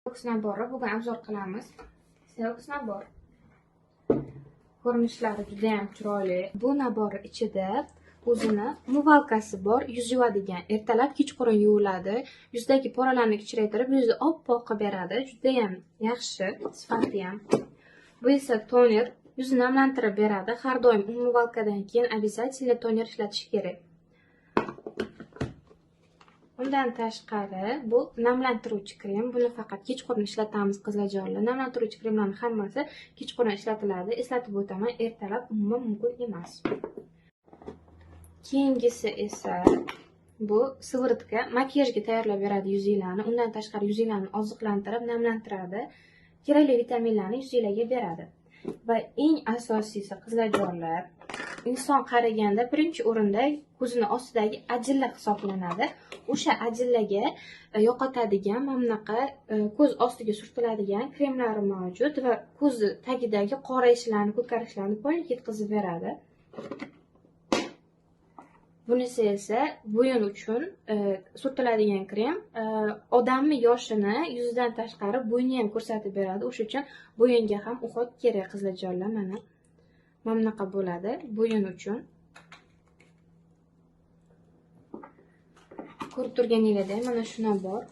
Seox nabori bugun obzor qilamiz. Seox nabor ko'rinishlari juda ham chiroyli. Bu nabor ichida o'zini umvalkasi bor, yuz yuvadigan, ertalab kechqurun yuviladi. Yuzdagi poralarni kichraytirib, yuzni oppoq qilib beradi. Juda ham yaxshi, sifati ham. Bu esa toner, yuzni namlantirib beradi. Har doim umvalkadan keyin обязательно toner ishlatish kerak. Undan tashqari bu namlantiruvchi krem. Buni faqat kechqurun ishlatamiz qizlarjonlar. Namlantiruvchi kremlarning hammasi kechqurun ishlatiladi. Eslatib o'taman, ertalab umuman mumkin emas. Keyingisi esa bu siviritka. Makiyajga tayyorlab beradi yuzinglarni. Undan tashqari yuzinglarni oziqlantirib, namlantiradi. Kerakli vitaminlarni yuzinglarga beradi. Va eng asosiysi qizlarjonlar, inson qaraganda birinchi o'rinda ko'zini ostidagi ajilla hisoblanadi. O'sha ajillaga yo'qotadigan mana bunaqa ko'z ostiga surtiladigan kremlari mavjud va ko'z tagidagi qorayishlarni, ko'karishlarni polnik yetkazib beradi. Bunisi esa bo'yin uchun surtiladigan krem. Odamni yoshini yuzidan tashqari bo'yni ham ko'rsatib beradi. O'sha uchun bo'yinga ham uxot kerak qizlarjonlar. Mana bunaqa bo'ladi bo'yin uchun. Ko'rib turganingizda mana shuna bor.